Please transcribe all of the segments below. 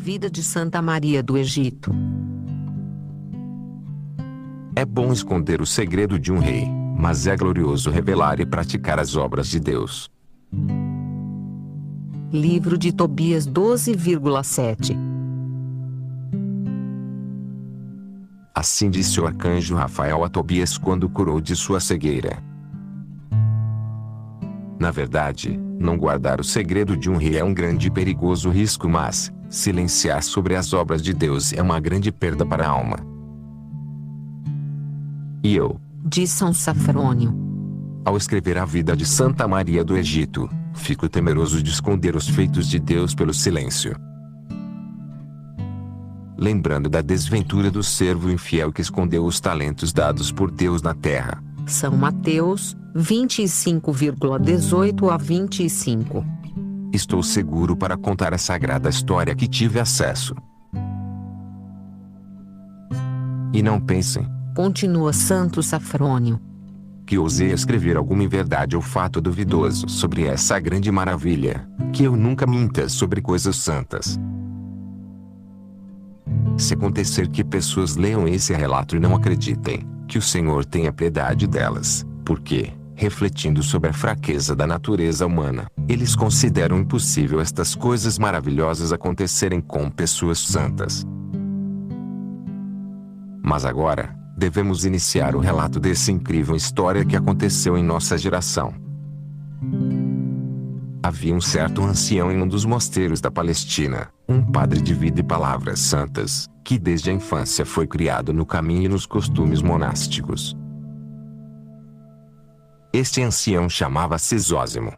vida de Santa Maria do Egito. É bom esconder o segredo de um rei, mas é glorioso revelar e praticar as obras de Deus. Livro de Tobias 12,7. Assim disse o arcanjo Rafael a Tobias quando curou de sua cegueira. Na verdade, não guardar o segredo de um rei é um grande e perigoso risco, mas silenciar sobre as obras de Deus é uma grande perda para a alma. E eu, De São Safrônio. ao escrever a vida de Santa Maria do Egito, fico temeroso de esconder os feitos de Deus pelo silêncio. Lembrando da desventura do servo infiel que escondeu os talentos dados por Deus na terra. São Mateus 25,18 a 25. Estou seguro para contar a sagrada história que tive acesso. E não pensem, Continua Santo Safrônio, que ousei escrever alguma inverdade ou fato duvidoso sobre essa grande maravilha, que eu nunca minta sobre coisas santas. Se acontecer que pessoas leiam esse relato e não acreditem, que o Senhor tenha piedade delas, porque, refletindo sobre a fraqueza da natureza humana, eles consideram impossível estas coisas maravilhosas acontecerem com pessoas santas. Mas agora, devemos iniciar o relato dessa incrível história que aconteceu em nossa geração. Havia um certo ancião em um dos mosteiros da Palestina, um padre de vida e palavras santas, que desde a infância foi criado no caminho e nos costumes monásticos. Este ancião chamava-se Zósimo.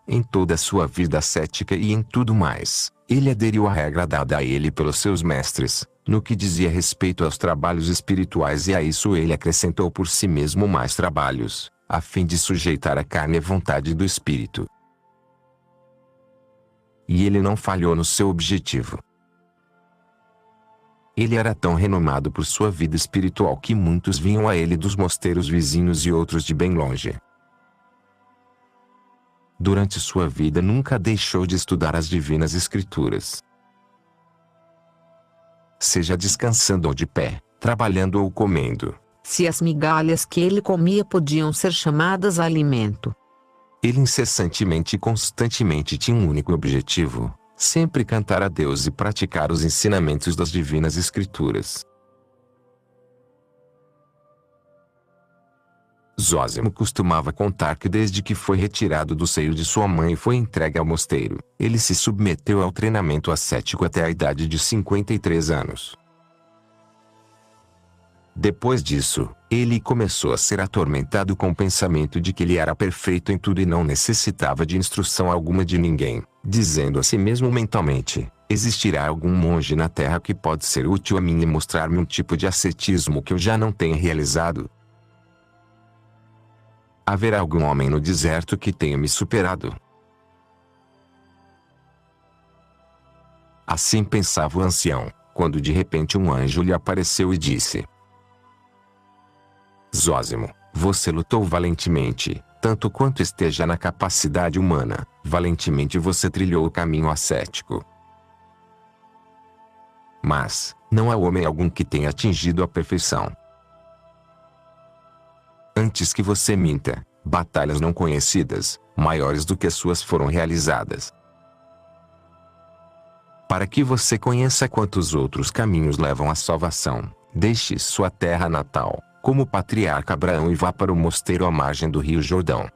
Em toda a sua vida ascética e em tudo mais, ele aderiu à regra dada a ele pelos seus mestres, no que dizia respeito aos trabalhos espirituais, e a isso ele acrescentou por si mesmo mais trabalhos, a fim de sujeitar a carne à vontade do espírito. E ele não falhou no seu objetivo. Ele era tão renomado por sua vida espiritual que muitos vinham a ele dos mosteiros vizinhos e outros de bem longe. Durante sua vida nunca deixou de estudar as divinas escrituras. Seja descansando ou de pé, trabalhando ou comendo. se as migalhas que ele comia podiam ser chamadas alimento. Ele incessantemente e constantemente tinha um único objetivo: sempre cantar a Deus e praticar os ensinamentos das divinas escrituras. Zósimo costumava contar que desde que foi retirado do seio de sua mãe e foi entregue ao mosteiro, ele se submeteu ao treinamento ascético até a idade de 53 anos. Depois disso, ele começou a ser atormentado com o pensamento de que ele era perfeito em tudo e não necessitava de instrução alguma de ninguém, dizendo a si mesmo mentalmente: existirá algum monge na terra que pode ser útil a mim e mostrar-me um tipo de ascetismo que eu já não tenha realizado? Haverá algum homem no deserto que tenha me superado? Assim pensava o ancião, quando de repente um anjo lhe apareceu e disse: Zósimo, você lutou valentemente, tanto quanto esteja na capacidade humana, valentemente você trilhou o caminho ascético. Mas, não há homem algum que tenha atingido a perfeição. Antes que você minta, batalhas não conhecidas, maiores do que as suas foram realizadas. Para que você conheça quantos outros caminhos levam à salvação, deixe sua terra natal, como o patriarca Abraão, e vá para o mosteiro à margem do rio Jordão.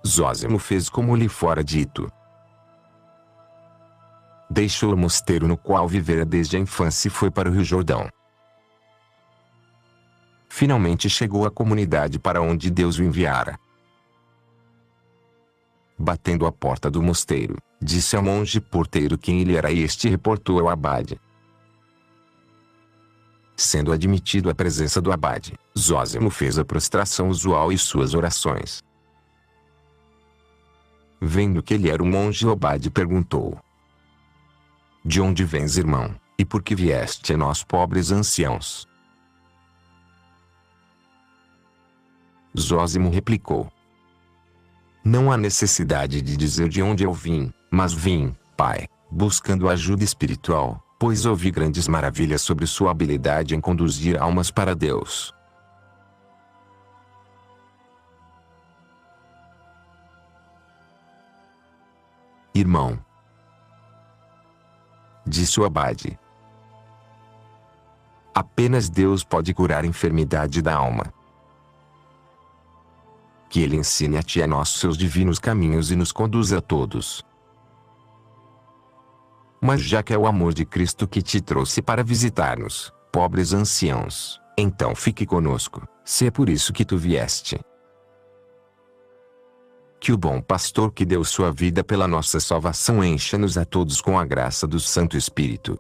Zósimo fez como lhe fora dito. Deixou o mosteiro no qual vivera desde a infância e foi para o rio Jordão. Finalmente chegou à comunidade para onde Deus o enviara. Batendo à porta do mosteiro, disse ao monge porteiro quem ele era, e este reportou ao abade. Sendo admitido à presença do abade, Zósimo fez a prostração usual e suas orações. Vendo que ele era um monge, o abade perguntou: De onde vens, irmão, e por que vieste a nós pobres anciãos? Zósimo replicou: não há necessidade de dizer de onde eu vim, mas vim, pai, buscando ajuda espiritual, pois ouvi grandes maravilhas sobre sua habilidade em conduzir almas para Deus. Irmão, disse o abade, apenas Deus pode curar a enfermidade da alma. Que Ele ensine a ti e a nós seus divinos caminhos e nos conduza a todos. Mas já que é o amor de Cristo que te trouxe para visitar-nos, pobres anciãos, então fique conosco, se é por isso que tu vieste. Que o bom pastor que deu sua vida pela nossa salvação encha-nos a todos com a graça do Santo Espírito.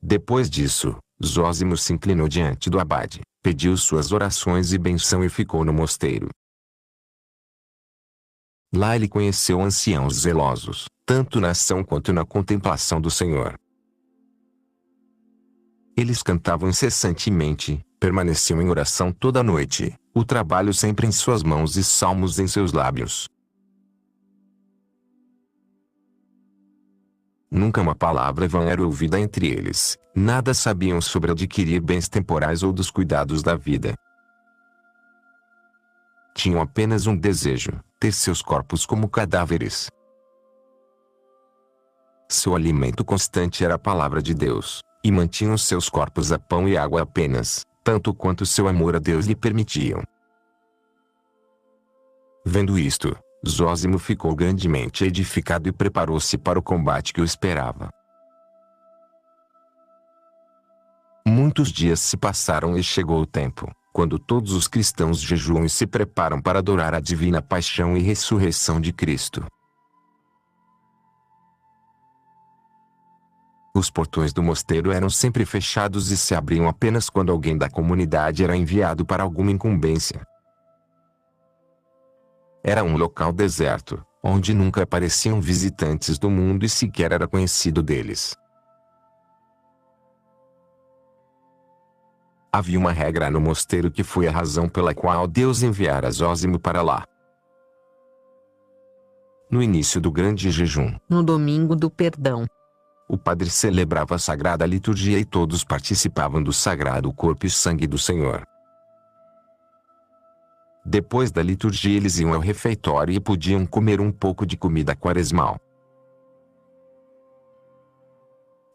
Depois disso, Zósimo se inclinou diante do abade, pediu suas orações e benção e ficou no mosteiro. Lá ele conheceu anciãos zelosos, tanto na ação quanto na contemplação do Senhor. Eles cantavam incessantemente, permaneciam em oração toda a noite, o trabalho sempre em suas mãos e salmos em seus lábios. Nunca uma palavra vã era ouvida entre eles, nada sabiam sobre adquirir bens temporais ou dos cuidados da vida. Tinham apenas um desejo, ter seus corpos como cadáveres. Seu alimento constante era a palavra de Deus, e mantinham seus corpos a pão e água apenas, tanto quanto seu amor a Deus lhe permitiam. Vendo isto, Zósimo ficou grandemente edificado e preparou-se para o combate que o esperava. Muitos dias se passaram e chegou o tempo, quando todos os cristãos jejuam e se preparam para adorar a divina paixão e ressurreição de Cristo. Os portões do mosteiro eram sempre fechados e se abriam apenas quando alguém da comunidade era enviado para alguma incumbência. Era um local deserto, onde nunca apareciam visitantes do mundo e sequer era conhecido deles. Havia uma regra no mosteiro que foi a razão pela qual Deus enviara Zósimo para lá. No início do grande jejum, no domingo do perdão, o padre celebrava a sagrada liturgia e todos participavam do sagrado corpo e sangue do Senhor. Depois da liturgia eles iam ao refeitório e podiam comer um pouco de comida quaresmal.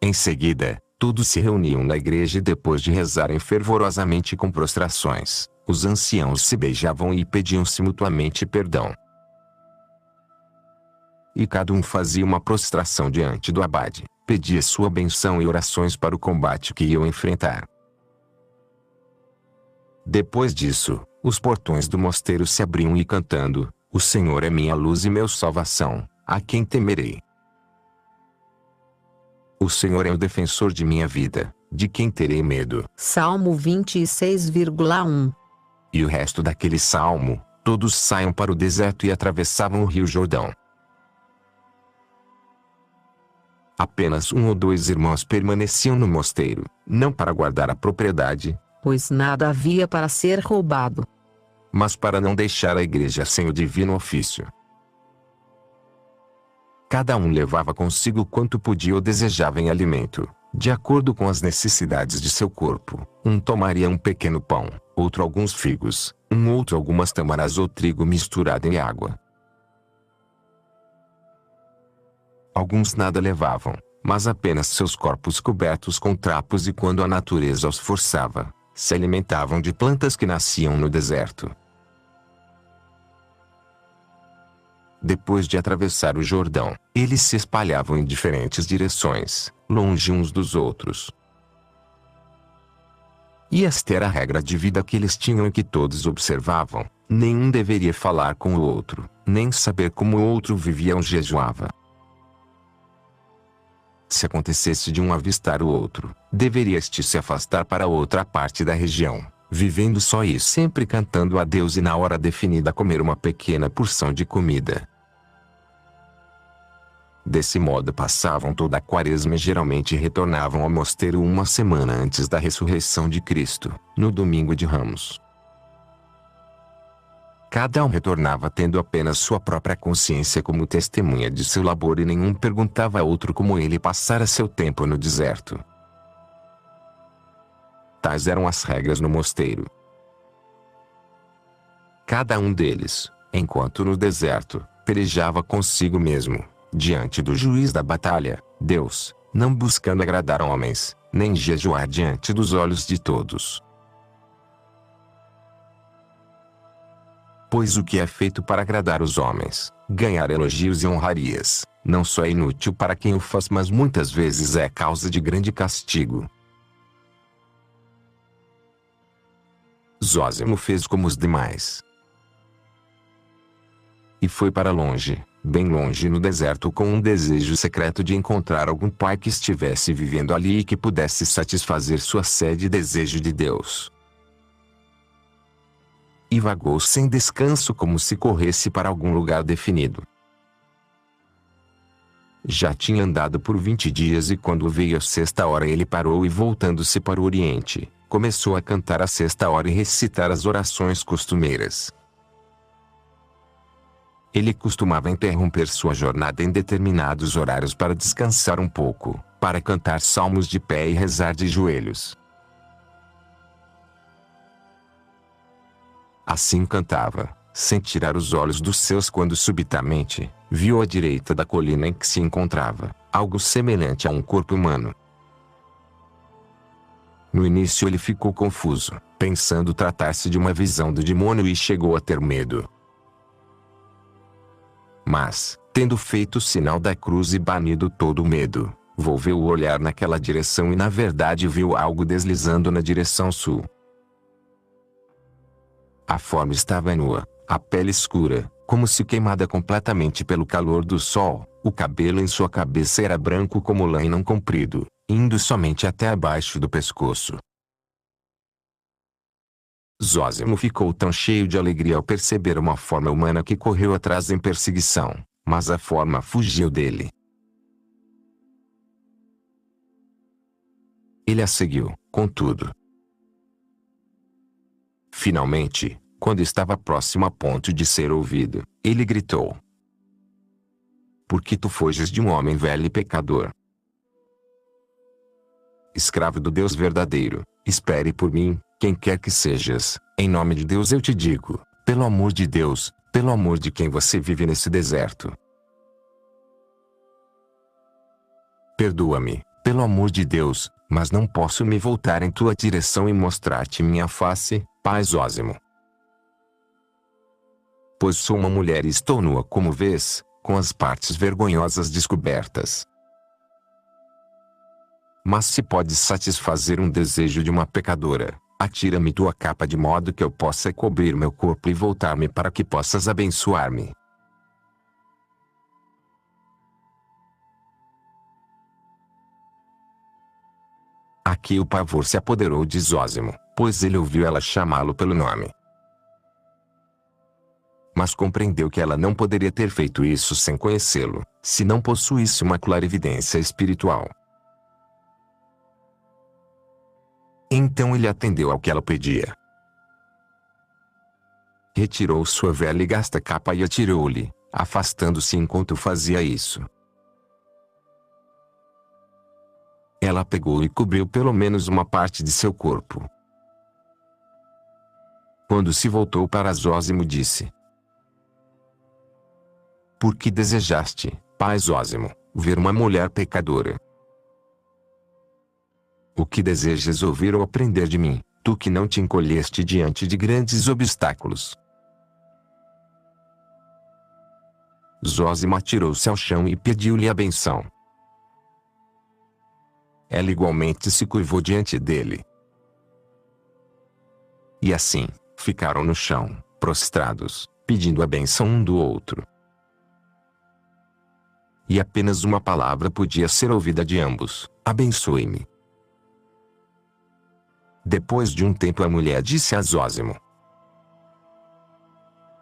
Em seguida, todos se reuniam na igreja e depois de rezarem fervorosamente com prostrações, os anciãos se beijavam e pediam-se mutuamente perdão. E cada um fazia uma prostração diante do abade, pedia sua benção e orações para o combate que iam enfrentar. Depois disso, os portões do mosteiro se abriam e cantando: "O Senhor é minha luz e meu salvação, a quem temerei? O Senhor é o defensor de minha vida, de quem terei medo?" Salmo 26,1. E o resto daquele salmo: todos saiam para o deserto e atravessavam o rio Jordão. Apenas um ou dois irmãos permaneciam no mosteiro, não para guardar a propriedade, pois nada havia para ser roubado, mas para não deixar a igreja sem o divino ofício. Cada um levava consigo quanto podia ou desejava em alimento, de acordo com as necessidades de seu corpo. Um tomaria um pequeno pão, outro alguns figos, um outro algumas tâmaras ou trigo misturado em água. Alguns nada levavam, mas apenas seus corpos cobertos com trapos e quando a natureza os forçava, se alimentavam de plantas que nasciam no deserto. Depois de atravessar o Jordão, eles se espalhavam em diferentes direções, longe uns dos outros. E esta era a regra de vida que eles tinham e que todos observavam: nenhum deveria falar com o outro, nem saber como o outro vivia ou jejuava. Se acontecesse de um avistar o outro, deveria este se afastar para outra parte da região, vivendo só e sempre cantando a Deus e na hora definida comer uma pequena porção de comida. Desse modo passavam toda a quaresma e geralmente retornavam ao mosteiro uma semana antes da ressurreição de Cristo, no domingo de Ramos. Cada um retornava tendo apenas sua própria consciência como testemunha de seu labor e nenhum perguntava a outro como ele passara seu tempo no deserto. Tais eram as regras no mosteiro. Cada um deles, enquanto no deserto, pelejava consigo mesmo, diante do juiz da batalha, Deus, não buscando agradar homens, nem jejuar diante dos olhos de todos. Pois o que é feito para agradar os homens, ganhar elogios e honrarias, não só é inútil para quem o faz, mas muitas vezes é causa de grande castigo. Zósimo fez como os demais. E foi para longe, bem longe no deserto com um desejo secreto de encontrar algum pai que estivesse vivendo ali e que pudesse satisfazer sua sede e desejo de Deus. E vagou sem descanso como se corresse para algum lugar definido. Já tinha andado por 20 dias e quando veio a sexta hora ele parou e voltando-se para o oriente, começou a cantar a sexta hora e recitar as orações costumeiras. Ele costumava interromper sua jornada em determinados horários para descansar um pouco, para cantar salmos de pé e rezar de joelhos. Assim cantava, sem tirar os olhos dos seus quando subitamente, viu à direita da colina em que se encontrava, algo semelhante a um corpo humano. No início ele ficou confuso, pensando tratar-se de uma visão do demônio e chegou a ter medo. Mas, tendo feito o sinal da cruz e banido todo o medo, volveu o olhar naquela direção e na verdade viu algo deslizando na direção sul. A forma estava nua, a pele escura, como se queimada completamente pelo calor do sol, o cabelo em sua cabeça era branco como lã e não comprido, indo somente até abaixo do pescoço. Zósimo ficou tão cheio de alegria ao perceber uma forma humana que correu atrás em perseguição, mas a forma fugiu dele. Ele a seguiu, contudo. Finalmente, quando estava próximo a ponto de ser ouvido, ele gritou: "Por que tu foges de um homem velho e pecador? Escravo do Deus verdadeiro, espere por mim, quem quer que sejas, em nome de Deus eu te digo, pelo amor de Deus, pelo amor de quem você vive nesse deserto. Perdoa-me, pelo amor de Deus, mas não posso me voltar em tua direção e mostrar-te minha face, pai Zósimo. Pois sou uma mulher e estou nua como vês, com as partes vergonhosas descobertas. Mas se podes satisfazer um desejo de uma pecadora, atira-me tua capa de modo que eu possa cobrir meu corpo e voltar-me para que possas abençoar-me." Aqui o pavor se apoderou de Zósimo, pois ele ouviu ela chamá-lo pelo nome. Mas compreendeu que ela não poderia ter feito isso sem conhecê-lo, se não possuísse uma clarividência espiritual. Então ele atendeu ao que ela pedia. Retirou sua velha e gasta capa e atirou-lhe, afastando-se enquanto fazia isso. Ela pegou e cobriu pelo menos uma parte de seu corpo. Quando se voltou para Zósimo disse: "Por que desejaste, pai Zósimo, ver uma mulher pecadora? O que desejas ouvir ou aprender de mim, tu que não te encolheste diante de grandes obstáculos?" Zósimo atirou-se ao chão e pediu-lhe a benção. Ela igualmente se curvou diante dele. E assim, ficaram no chão, prostrados, pedindo a benção um do outro. E apenas uma palavra podia ser ouvida de ambos: "Abençoe-me." Depois de um tempo a mulher disse a Zósimo: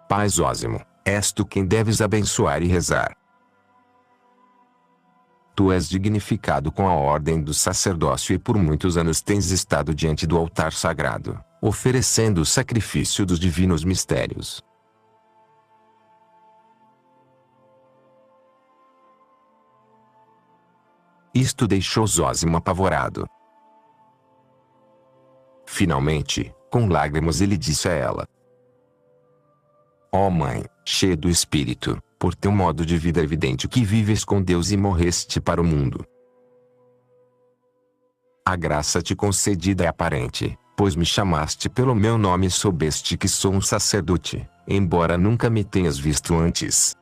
"Pai Zósimo, és tu quem deves abençoar e rezar. tu és dignificado com a ordem do sacerdócio e por muitos anos tens estado diante do altar sagrado, oferecendo o sacrifício dos divinos mistérios. Isto deixou Zósimo apavorado. Finalmente, com lágrimas ele disse a ela: ó mãe, cheia do Espírito, por teu modo de vida evidente que vives com Deus e morreste para o mundo. A graça te concedida é aparente, pois me chamaste pelo meu nome e soubeste que sou um sacerdote, embora nunca me tenhas visto antes.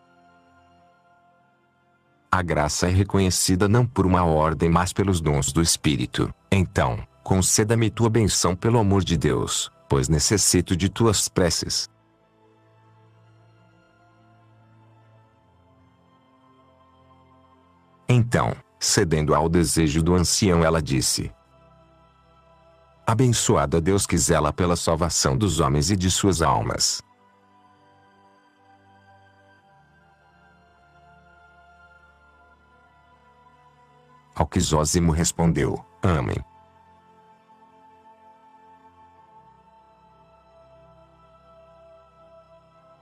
A graça é reconhecida não por uma ordem mas pelos dons do Espírito. Então, conceda-me tua benção pelo amor de Deus, pois necessito de tuas preces. Então, cedendo ao desejo do ancião, ela disse: abençoado a Deus que zela pela salvação dos homens e de suas almas. Ao que Zósimo respondeu: amém.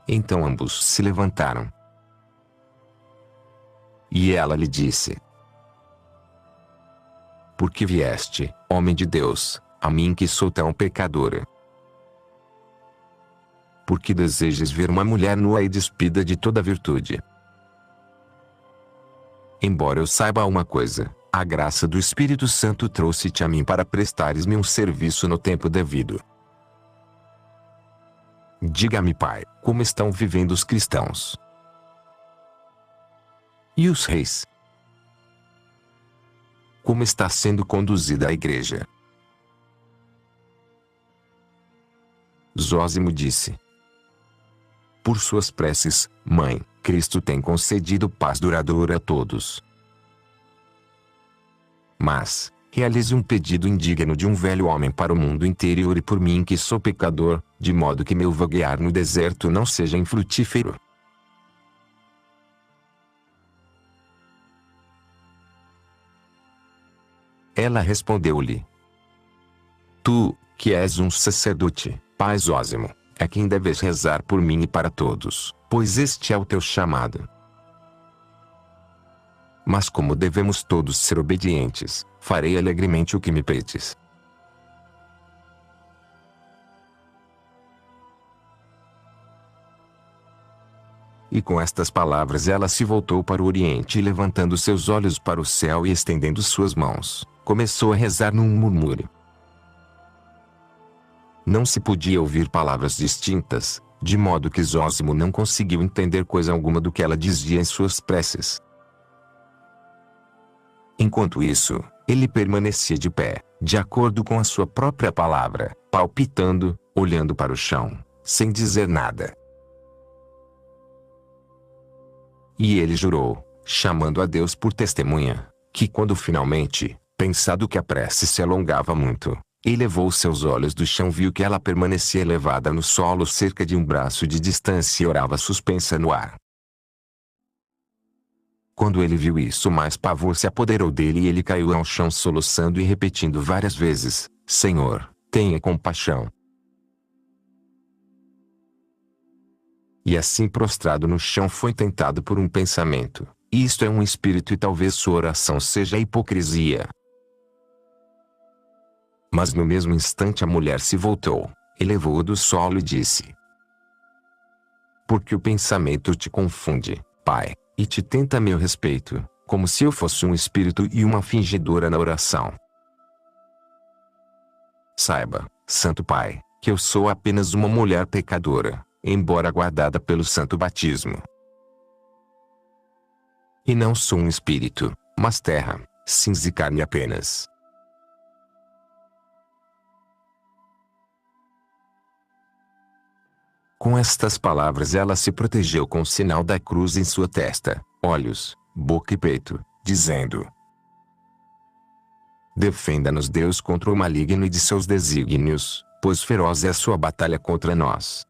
Então ambos se levantaram. E ela lhe disse: por que vieste, homem de Deus, a mim que sou tão pecadora? Por que desejas ver uma mulher nua e despida de toda virtude? Embora eu saiba uma coisa, a graça do Espírito Santo trouxe-te a mim para prestares-me um serviço no tempo devido. Diga-me, Pai, como estão vivendo os cristãos? E os reis? Como está sendo conduzida a igreja? Zósimo disse: por suas preces, mãe, Cristo tem concedido paz duradoura a todos. Mas, realize um pedido indigno de um velho homem para o mundo inteiro e ore por mim que sou pecador, de modo que meu vaguear no deserto não seja infrutífero. Ela respondeu-lhe: tu, que és um sacerdote, pai Zósimo, é quem deves rezar por mim e para todos, pois este é o teu chamado. Mas como devemos todos ser obedientes, farei alegremente o que me pedes. E com estas palavras ela se voltou para o oriente e levantando seus olhos para o céu e estendendo suas mãos, começou a rezar num murmúrio. Não se podia ouvir palavras distintas, de modo que Zósimo não conseguiu entender coisa alguma do que ela dizia em suas preces. Enquanto isso, ele permanecia de pé, de acordo com a sua própria palavra, palpitando, olhando para o chão, sem dizer nada. E ele jurou, chamando a Deus por testemunha, que quando finalmente, pensado que a prece se alongava muito, elevou seus olhos do chão, viu que ela permanecia elevada no solo cerca de um braço de distância e orava suspensa no ar. Quando ele viu isso, mais pavor se apoderou dele e ele caiu ao chão soluçando e repetindo várias vezes: Senhor, tenha compaixão. E assim prostrado no chão foi tentado por um pensamento: isto é um espírito e talvez sua oração seja hipocrisia. Mas no mesmo instante a mulher se voltou, elevou-o do solo e disse: porque o pensamento te confunde, Pai, e te tenta a meu respeito, como se eu fosse um espírito e uma fingidora na oração. Saiba, Santo Pai, que eu sou apenas uma mulher pecadora, embora guardada pelo santo batismo. E não sou um espírito, mas terra, cinza e carne apenas. Com estas palavras ela se protegeu com o sinal da cruz em sua testa, olhos, boca e peito, dizendo: defenda-nos Deus contra o maligno e de seus desígnios, pois feroz é a sua batalha contra nós.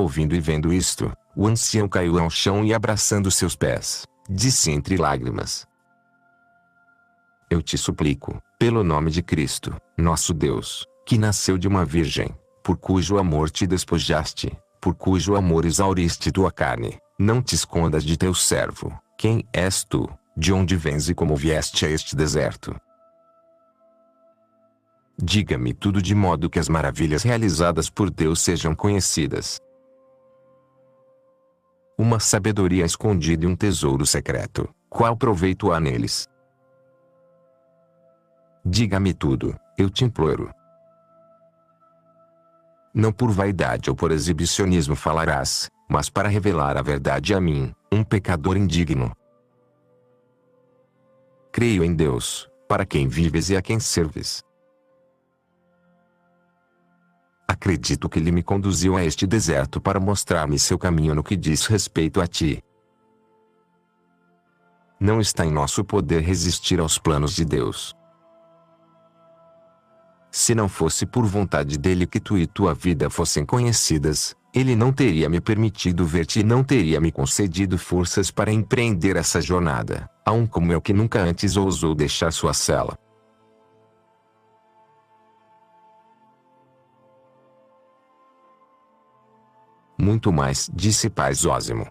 Ouvindo e vendo isto, o ancião caiu ao chão e abraçando seus pés, disse entre lágrimas: Eu te suplico, pelo nome de Cristo, nosso Deus, que nasceu de uma virgem, por cujo amor te despojaste, por cujo amor exauriste tua carne, não te escondas de teu servo. Quem és tu, de onde vens e como vieste a este deserto? Diga-me tudo de modo que as maravilhas realizadas por Deus sejam conhecidas. Uma sabedoria escondida e um tesouro secreto, qual proveito há neles? Diga-me tudo, eu te imploro. Não por vaidade ou por exibicionismo falarás, mas para revelar a verdade a mim, um pecador indigno. Creio em Deus, para quem vives e a quem serves. Acredito que Ele me conduziu a este deserto para mostrar-me seu caminho no que diz respeito a ti. Não está em nosso poder resistir aos planos de Deus. Se não fosse por vontade dele que tu e tua vida fossem conhecidas, ele não teria me permitido ver-te e não teria me concedido forças para empreender essa jornada, a um como eu que nunca antes ousou deixar sua cela. Muito mais, disse pai Zósimo.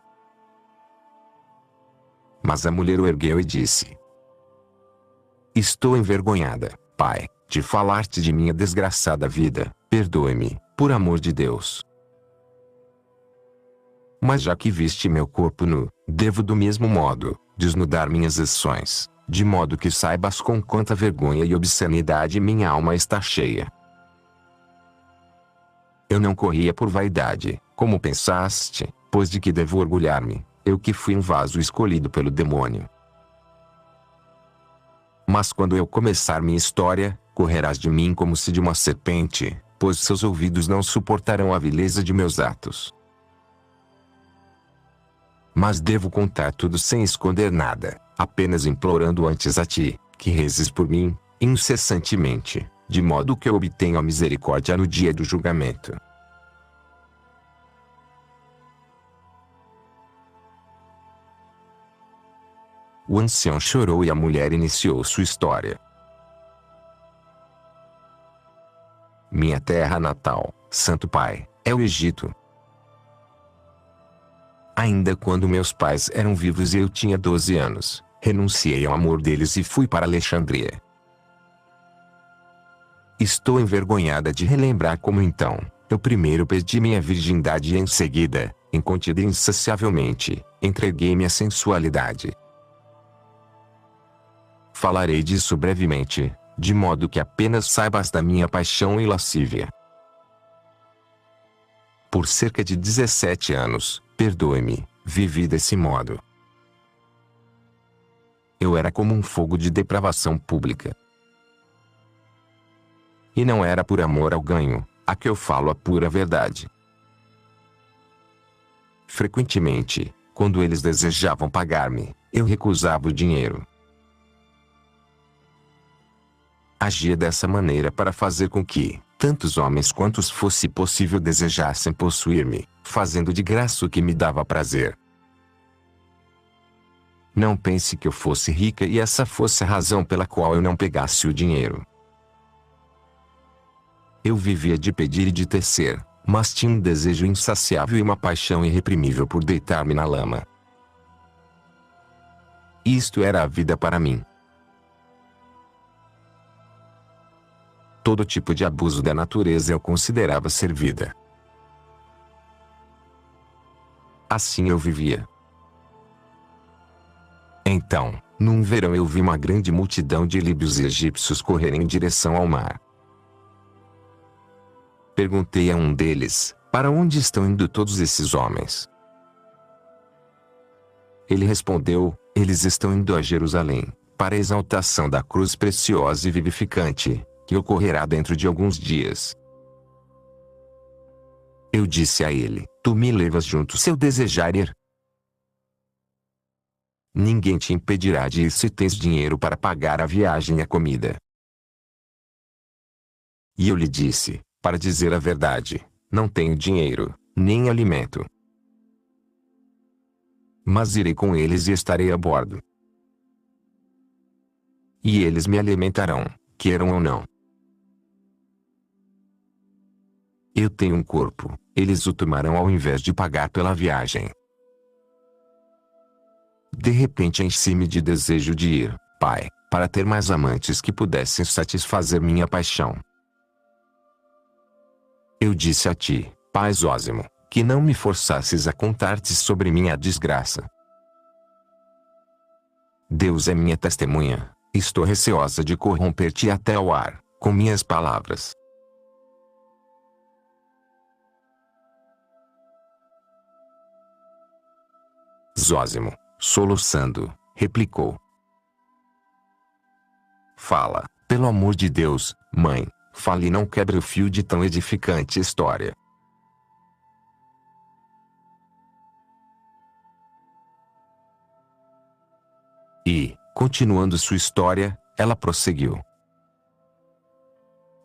Mas a mulher o ergueu e disse: Estou envergonhada, pai, de falar-te de minha desgraçada vida, perdoe-me, por amor de Deus. Mas já que viste meu corpo nu, devo do mesmo modo, desnudar minhas ações, de modo que saibas com quanta vergonha e obscenidade minha alma está cheia. Eu não corria por vaidade, como pensaste, pois de que devo orgulhar-me, eu que fui um vaso escolhido pelo demônio. Mas quando eu começar minha história, correrás de mim como se de uma serpente, pois seus ouvidos não suportarão a vileza de meus atos. Mas devo contar tudo sem esconder nada, apenas implorando antes a ti, que rezes por mim, incessantemente, de modo que eu obtenha a misericórdia no dia do julgamento. O ancião chorou e a mulher iniciou sua história. Minha terra natal, Santo Pai, é o Egito. Ainda quando meus pais eram vivos e eu tinha 12 anos, renunciei ao amor deles e fui para Alexandria. Estou envergonhada de relembrar como então, eu primeiro perdi minha virgindade e em seguida, incontida insaciavelmente, entreguei-me à sensualidade. Falarei disso brevemente, de modo que apenas saibas da minha paixão e lascívia. Por cerca de 17 anos, perdoe-me, vivi desse modo. Eu era como um fogo de depravação pública. E não era por amor ao ganho, a que eu falo a pura verdade. Frequentemente, quando eles desejavam pagar-me, eu recusava o dinheiro. Agia dessa maneira para fazer com que, tantos homens quantos fosse possível desejassem possuir-me, fazendo de graça o que me dava prazer. Não pense que eu fosse rica e essa fosse a razão pela qual eu não pegasse o dinheiro. Eu vivia de pedir e de tecer, mas tinha um desejo insaciável e uma paixão irreprimível por deitar-me na lama. Isto era a vida para mim. Todo tipo de abuso da natureza eu considerava ser vida. Assim eu vivia. Então, num verão eu vi uma grande multidão de líbios e egípcios correrem em direção ao mar. Perguntei a um deles, para onde estão indo todos esses homens? Ele respondeu, eles estão indo a Jerusalém, para a exaltação da cruz preciosa e vivificante, que ocorrerá dentro de alguns dias. Eu disse a ele, tu me levas junto se eu desejar ir. Ninguém te impedirá de ir se tens dinheiro para pagar a viagem e a comida. E eu lhe disse, para dizer a verdade, não tenho dinheiro, nem alimento. Mas irei com eles e estarei a bordo. E eles me alimentarão, queiram ou não. Eu tenho um corpo, eles o tomarão ao invés de pagar pela viagem. De repente enchi-me de desejo de ir, pai, para ter mais amantes que pudessem satisfazer minha paixão. Eu disse a ti, pai Zósimo, que não me forçasses a contar-te sobre minha desgraça. Deus é minha testemunha, estou receosa de corromper-te até ao ar, com minhas palavras. Zósimo, soluçando, replicou. Fala, pelo amor de Deus, mãe, fale e não quebre o fio de tão edificante história. E, continuando sua história, ela prosseguiu.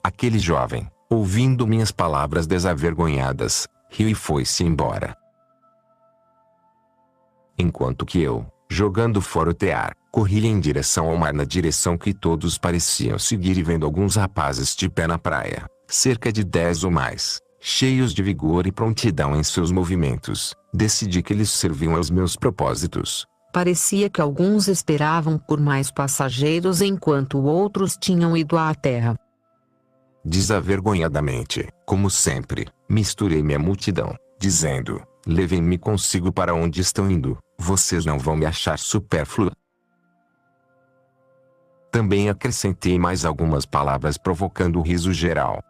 Aquele jovem, ouvindo minhas palavras desavergonhadas, riu e foi-se embora. Enquanto que eu, jogando fora o tear, corri em direção ao mar na direção que todos pareciam seguir e vendo alguns rapazes de pé na praia, cerca de 10 ou mais, cheios de vigor e prontidão em seus movimentos, decidi que eles serviam aos meus propósitos. Parecia que alguns esperavam por mais passageiros enquanto outros tinham ido à terra. Desavergonhadamente, como sempre, misturei-me à multidão, dizendo, levem-me consigo para onde estão indo, vocês não vão me achar supérfluo. Também acrescentei mais algumas palavras provocando o riso geral.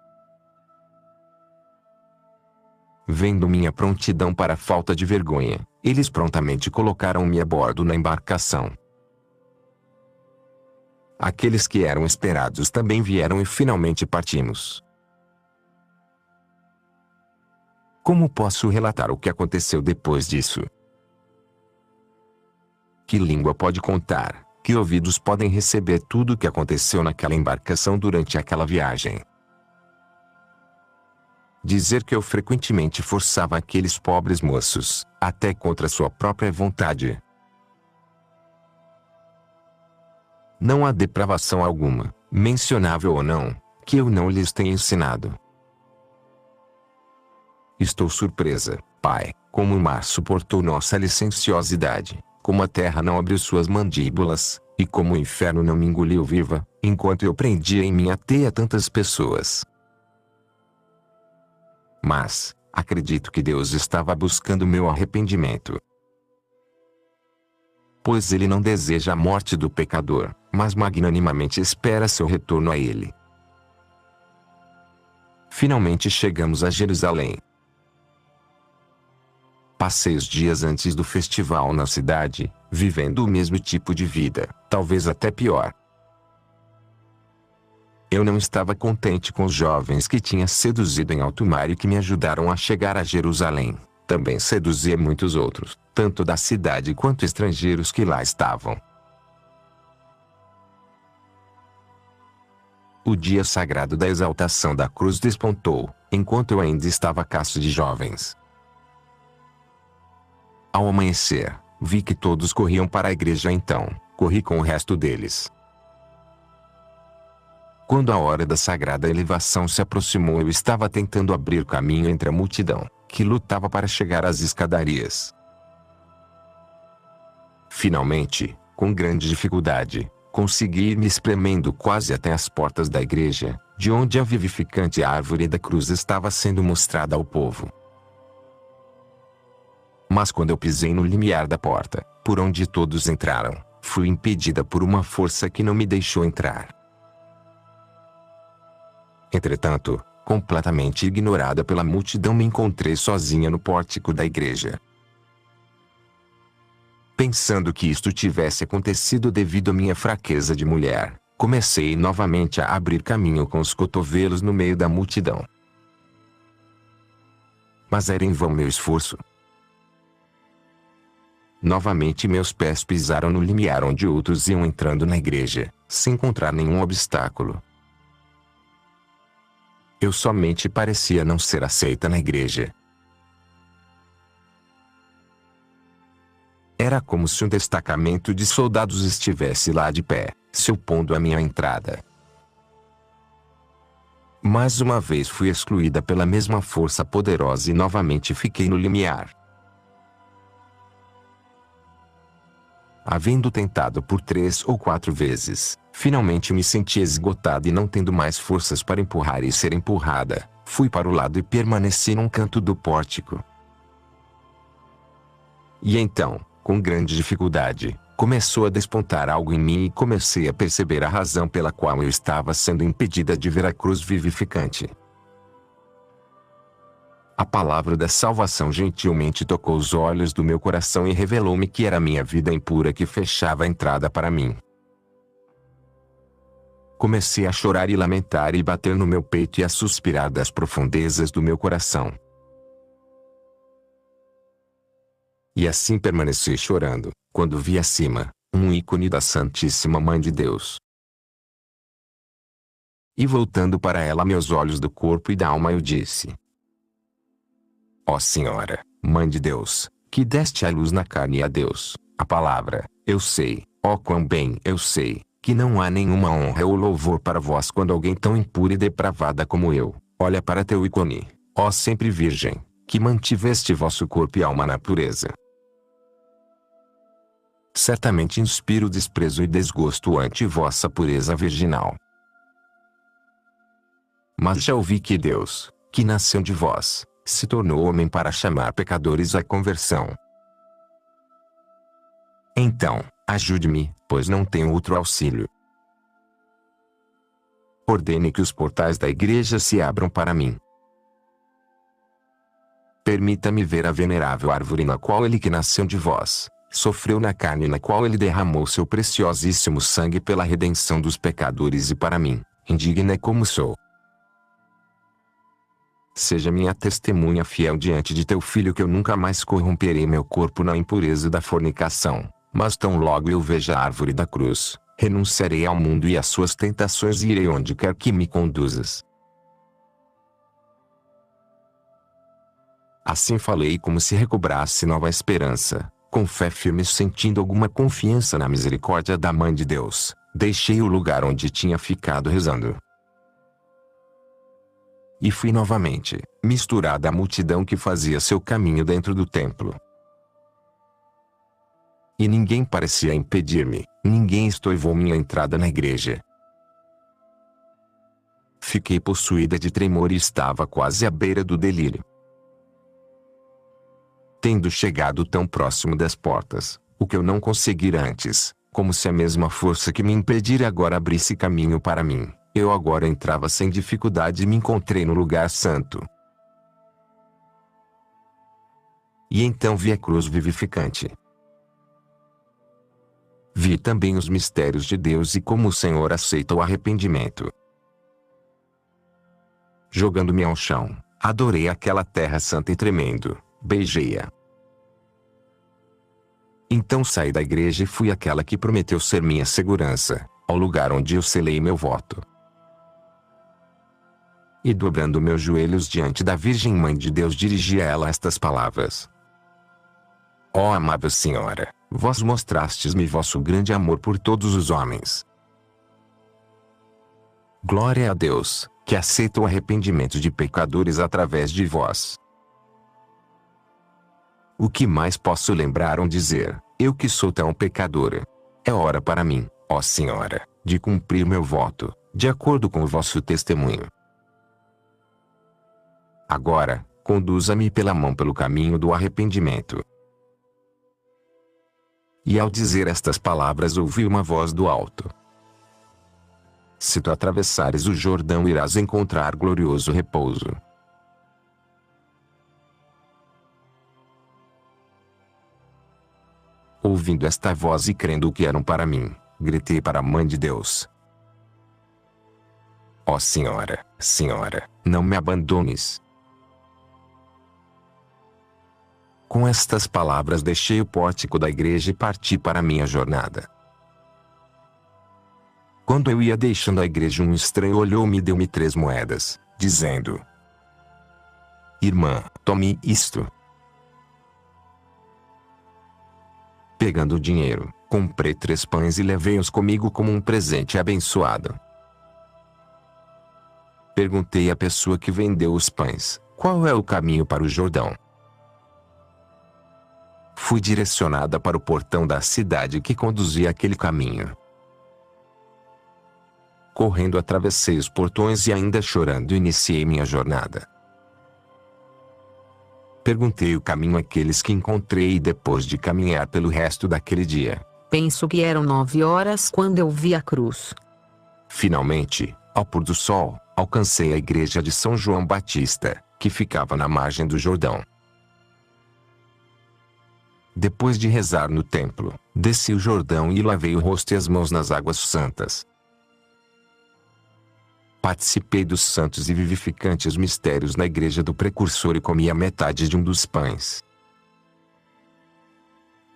Vendo minha prontidão para a falta de vergonha, eles prontamente colocaram-me a bordo na embarcação. Aqueles que eram esperados também vieram e finalmente partimos. Como posso relatar o que aconteceu depois disso? Que língua pode contar, que ouvidos podem receber tudo o que aconteceu naquela embarcação durante aquela viagem? Dizer que eu frequentemente forçava aqueles pobres moços, até contra sua própria vontade. Não há depravação alguma, mencionável ou não, que eu não lhes tenha ensinado. Estou surpresa, pai, como o mar suportou nossa licenciosidade, como a terra não abriu suas mandíbulas, e como o inferno não me engoliu viva, enquanto eu prendia em minha teia tantas pessoas. Mas, acredito que Deus estava buscando meu arrependimento. Pois Ele não deseja a morte do pecador, mas magnanimamente espera seu retorno a Ele. Finalmente chegamos a Jerusalém. Passei os dias antes do festival na cidade, vivendo o mesmo tipo de vida, talvez até pior. Eu não estava contente com os jovens que tinha seduzido em alto mar e que me ajudaram a chegar a Jerusalém. Também seduzia muitos outros, tanto da cidade quanto estrangeiros que lá estavam. O dia sagrado da exaltação da cruz despontou, enquanto eu ainda estava casto de jovens. Ao amanhecer, vi que todos corriam para a igreja, então corri com o resto deles. Quando a hora da sagrada elevação se aproximou, eu estava tentando abrir caminho entre a multidão, que lutava para chegar às escadarias. Finalmente, com grande dificuldade, consegui ir me espremendo quase até as portas da igreja, de onde a vivificante árvore da cruz estava sendo mostrada ao povo. Mas quando eu pisei no limiar da porta, por onde todos entraram, fui impedida por uma força que não me deixou entrar. Entretanto, completamente ignorada pela multidão, me encontrei sozinha no pórtico da igreja. Pensando que isto tivesse acontecido devido à minha fraqueza de mulher, comecei novamente a abrir caminho com os cotovelos no meio da multidão. Mas era em vão meu esforço. Novamente meus pés pisaram no limiar onde outros iam entrando na igreja, sem encontrar nenhum obstáculo. Eu somente parecia não ser aceita na igreja. Era como se um destacamento de soldados estivesse lá de pé, se opondo à minha entrada. Mais uma vez fui excluída pela mesma força poderosa e novamente fiquei no limiar. Havendo tentado por 3 ou 4 vezes, finalmente me senti esgotada e não tendo mais forças para empurrar e ser empurrada, fui para o lado e permaneci num canto do pórtico. E então, com grande dificuldade, começou a despontar algo em mim e comecei a perceber a razão pela qual eu estava sendo impedida de ver a cruz vivificante. A palavra da salvação gentilmente tocou os olhos do meu coração e revelou-me que era minha vida impura que fechava a entrada para mim. Comecei a chorar e lamentar e bater no meu peito e a suspirar das profundezas do meu coração. E assim permaneci chorando, quando vi acima, um ícone da Santíssima Mãe de Deus. E voltando para ela meus olhos do corpo e da alma eu disse: Ó Senhora, Mãe de Deus, que deste a luz na carne e a Deus, a palavra, eu sei, ó quão bem eu sei, que não há nenhuma honra ou louvor para vós quando alguém tão impura e depravada como eu, olha para teu ícone, ó sempre Virgem, que mantiveste vosso corpo e alma na pureza. Certamente inspiro desprezo e desgosto ante vossa pureza virginal. Mas já ouvi que Deus, que nasceu de vós, se tornou homem para chamar pecadores à conversão. Então, ajude-me, pois não tenho outro auxílio. Ordene que os portais da igreja se abram para mim. Permita-me ver a venerável árvore na qual ele que nasceu de vós, sofreu na carne e na qual ele derramou seu preciosíssimo sangue pela redenção dos pecadores e para mim, indigna como sou. Seja minha testemunha fiel diante de teu filho que eu nunca mais corromperei meu corpo na impureza da fornicação, mas tão logo eu veja a árvore da cruz, renunciarei ao mundo e às suas tentações e irei onde quer que me conduzas. Assim falei como se recobrasse nova esperança, com fé firme sentindo alguma confiança na misericórdia da Mãe de Deus, deixei o lugar onde tinha ficado rezando. E fui novamente, misturada à multidão que fazia seu caminho dentro do templo. E ninguém parecia impedir-me, ninguém estoivou minha entrada na igreja. Fiquei possuída de tremor e estava quase à beira do delírio. Tendo chegado tão próximo das portas, o que eu não conseguira antes, como se a mesma força que me impedira agora abrisse caminho para mim, eu agora entrava sem dificuldade e me encontrei no lugar santo. E então vi a cruz vivificante. Vi também os mistérios de Deus e como o Senhor aceita o arrependimento. Jogando-me ao chão, adorei aquela terra santa e tremendo, beijei-a. Então saí da igreja e fui àquela que prometeu ser minha segurança, ao lugar onde eu selei meu voto. E dobrando meus joelhos diante da Virgem Mãe de Deus dirigi a ela estas palavras: Ó amável Senhora, vós mostrastes-me vosso grande amor por todos os homens. Glória a Deus, que aceita o arrependimento de pecadores através de vós. O que mais posso lembrar ou dizer, eu que sou tão pecadora? É hora para mim, ó Senhora, de cumprir meu voto, de acordo com o vosso testemunho. Agora, conduza-me pela mão pelo caminho do arrependimento. E ao dizer estas palavras ouvi uma voz do alto: Se tu atravessares o Jordão irás encontrar glorioso repouso. Ouvindo esta voz e crendo que eram para mim, gritei para a Mãe de Deus: Ó Senhora, Senhora, não me abandones. Com estas palavras deixei o pórtico da igreja e parti para minha jornada. Quando eu ia deixando a igreja um estranho olhou-me e deu-me 3 moedas, dizendo: Irmã, tome isto. Pegando o dinheiro, comprei 3 pães e levei-os comigo como um presente abençoado. Perguntei à pessoa que vendeu os pães, qual é o caminho para o Jordão? Fui direcionada para o portão da cidade que conduzia aquele caminho. Correndo atravessei os portões e ainda chorando iniciei minha jornada. Perguntei o caminho àqueles que encontrei depois de caminhar pelo resto daquele dia. Penso que eram 9 horas quando eu vi a cruz. Finalmente, ao pôr do sol, alcancei a igreja de São João Batista, que ficava na margem do Jordão. Depois de rezar no templo, desci o Jordão e lavei o rosto e as mãos nas águas santas. Participei dos santos e vivificantes mistérios na igreja do Precursor e comi a metade de um dos pães.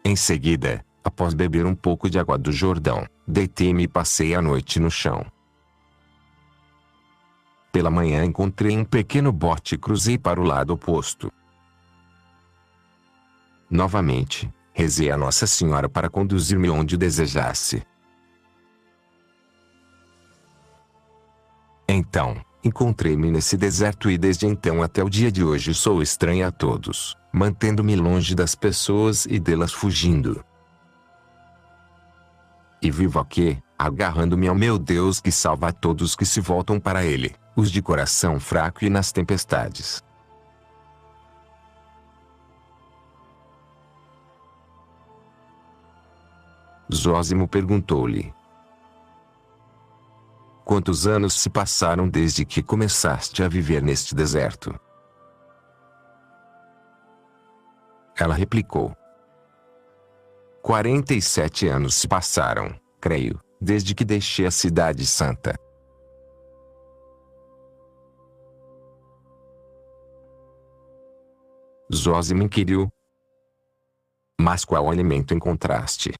Em seguida, após beber um pouco de água do Jordão, deitei-me e passei a noite no chão. Pela manhã encontrei um pequeno bote e cruzei para o lado oposto. Novamente, rezei a Nossa Senhora para conduzir-me onde desejasse. Então, encontrei-me nesse deserto e desde então até o dia de hoje sou estranha a todos, mantendo-me longe das pessoas e delas fugindo. E vivo aqui, agarrando-me ao meu Deus que salva a todos que se voltam para Ele, os de coração fraco e nas tempestades. Zósimo perguntou-lhe: quantos anos se passaram desde que começaste a viver neste deserto? Ela replicou: 47 anos se passaram, creio, desde que deixei a cidade santa. Zósimo inquiriu: mas qual alimento encontraste?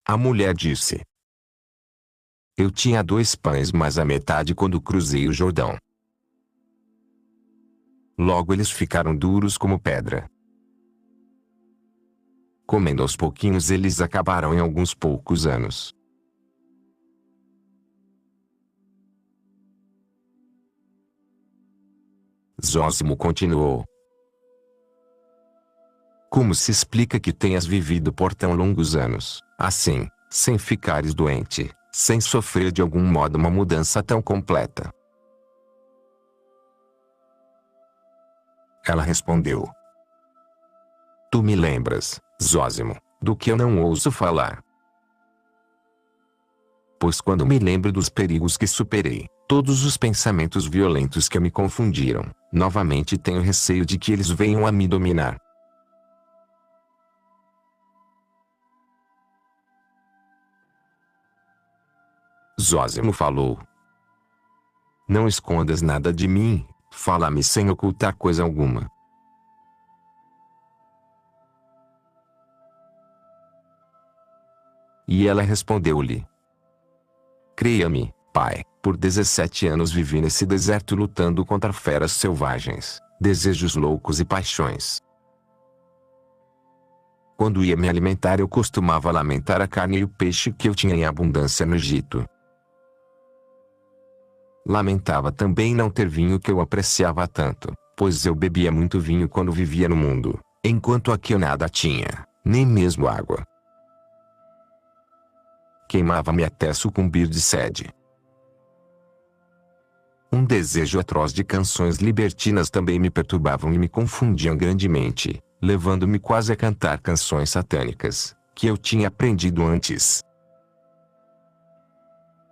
A mulher disse: eu tinha 2 pães mais a metade quando cruzei o Jordão. Logo eles ficaram duros como pedra. Comendo aos pouquinhos eles acabaram em alguns poucos anos. Zósimo continuou: como se explica que tenhas vivido por tão longos anos, assim, sem ficares doente, sem sofrer de algum modo uma mudança tão completa? Ela respondeu: tu me lembras, Zósimo, do que eu não ouso falar. Pois quando me lembro dos perigos que superei, todos os pensamentos violentos que me confundiram, novamente tenho receio de que eles venham a me dominar. Zósimo falou: não escondas nada de mim, fala-me sem ocultar coisa alguma. E ela respondeu-lhe: creia-me, pai, por 17 anos vivi nesse deserto lutando contra feras selvagens, desejos loucos e paixões. Quando ia me alimentar eu costumava lamentar a carne e o peixe que eu tinha em abundância no Egito. Lamentava também não ter vinho que eu apreciava tanto, pois eu bebia muito vinho quando vivia no mundo, enquanto aqui eu nada tinha, nem mesmo água. Queimava-me até sucumbir de sede. Um desejo atroz de canções libertinas também me perturbavam e me confundiam grandemente, levando-me quase a cantar canções satânicas, que eu tinha aprendido antes.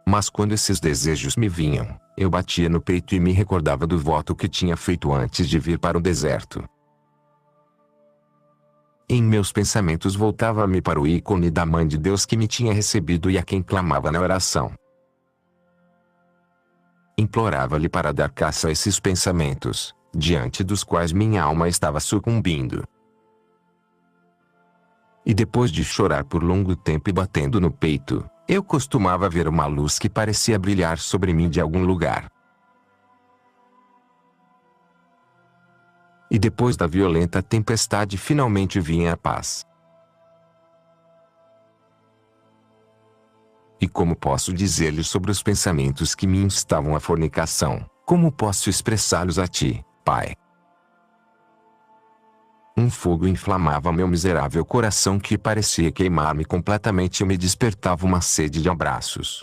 Mas quando esses desejos me vinham, eu batia no peito e me recordava do voto que tinha feito antes de vir para o deserto. Em meus pensamentos voltava-me para o ícone da Mãe de Deus que me tinha recebido e a quem clamava na oração. Implorava-lhe para dar caça a esses pensamentos, diante dos quais minha alma estava sucumbindo. E depois de chorar por longo tempo e batendo no peito, eu costumava ver uma luz que parecia brilhar sobre mim de algum lugar. E depois da violenta tempestade finalmente vinha a paz. E como posso dizer-lhe sobre os pensamentos que me instavam à fornicação? Como posso expressá-los a ti, Pai? Um fogo inflamava meu miserável coração que parecia queimar-me completamente e me despertava uma sede de abraços.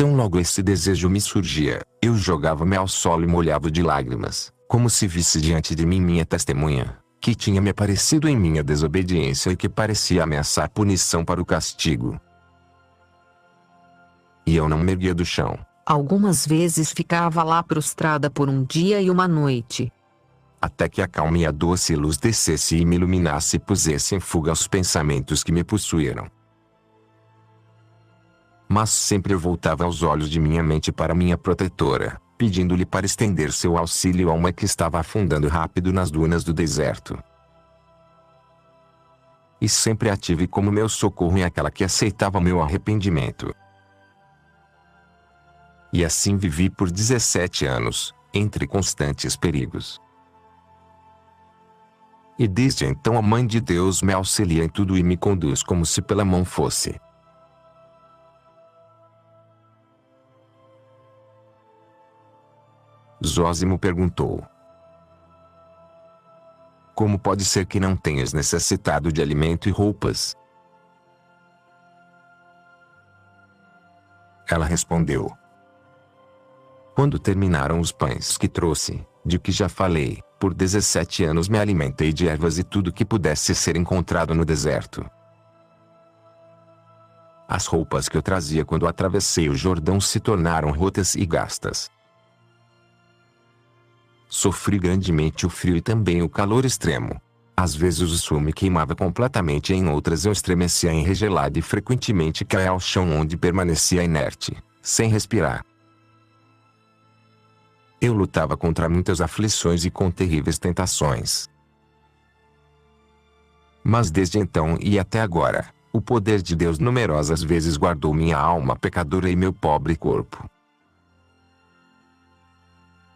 Tão logo esse desejo me surgia, eu jogava-me ao solo e molhava de lágrimas, como se visse diante de mim minha testemunha, que tinha me aparecido em minha desobediência e que parecia ameaçar punição para o castigo. E eu não me erguia do chão. Algumas vezes ficava lá prostrada por um dia e uma noite. Até que a calma e a doce luz descesse e me iluminasse e pusesse em fuga os pensamentos que me possuíram. Mas sempre eu voltava os olhos de minha mente para minha protetora, pedindo-lhe para estender seu auxílio a uma que estava afundando rápido nas dunas do deserto. E sempre a tive como meu socorro em aquela que aceitava meu arrependimento. E assim vivi por 17 anos, entre constantes perigos. E desde então a Mãe de Deus me auxilia em tudo e me conduz como se pela mão fosse. Zósimo perguntou: como pode ser que não tenhas necessitado de alimento e roupas? Ela respondeu: quando terminaram os pães que trouxe, de que já falei, por 17 anos me alimentei de ervas e tudo que pudesse ser encontrado no deserto. As roupas que eu trazia quando atravessei o Jordão se tornaram rotas e gastas. Sofri grandemente o frio e também o calor extremo. Às vezes o sul me queimava completamente e em outras eu estremecia enregelado e frequentemente caía ao chão onde permanecia inerte, sem respirar. Eu lutava contra muitas aflições e com terríveis tentações. Mas desde então e até agora, o poder de Deus numerosas vezes guardou minha alma pecadora e meu pobre corpo.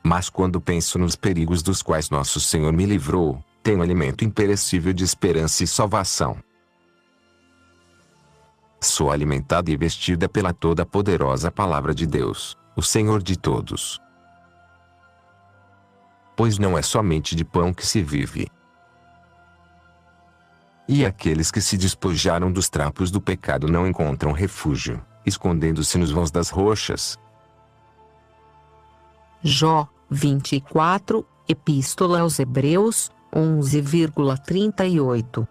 Mas quando penso nos perigos dos quais nosso Senhor me livrou, tenho alimento imperecível de esperança e salvação. Sou alimentada e vestida pela toda-poderosa Palavra de Deus, o Senhor de todos. Pois não é somente de pão que se vive. E aqueles que se despojaram dos trapos do pecado não encontram refúgio, escondendo-se nos vãos das rochas. Jó 24, Epístola aos Hebreus 11,38.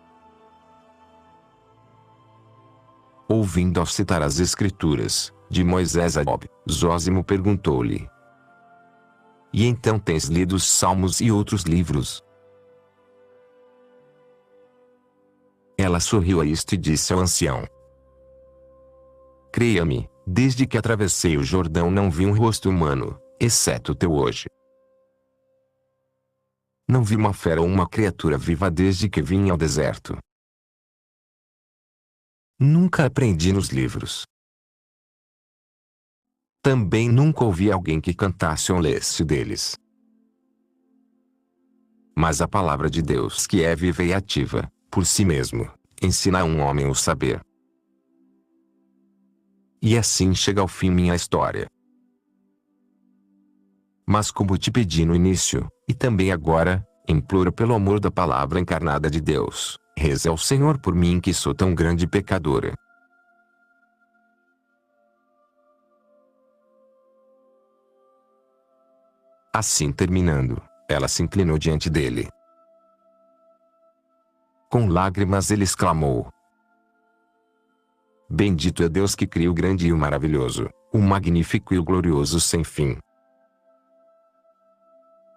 Ouvindo ao citar as Escrituras, de Moisés a Job, Zósimo perguntou-lhe: e então tens lido os Salmos e outros livros? Ela sorriu a isto e disse ao ancião: creia-me, desde que atravessei o Jordão não vi um rosto humano, exceto o teu hoje. Não vi uma fera ou uma criatura viva desde que vim ao deserto. Nunca aprendi nos livros. Também nunca ouvi alguém que cantasse ou lesse deles. Mas a palavra de Deus, que é viva e ativa, por si mesmo, ensina a um homem o saber. E assim chega ao fim minha história. Mas como te pedi no início, e também agora, imploro pelo amor da palavra encarnada de Deus, reze ao Senhor por mim que sou tão grande pecadora. Assim terminando, ela se inclinou diante dele. Com lágrimas ele exclamou: bendito é Deus que cria o grande e o maravilhoso, o magnífico e o glorioso sem fim.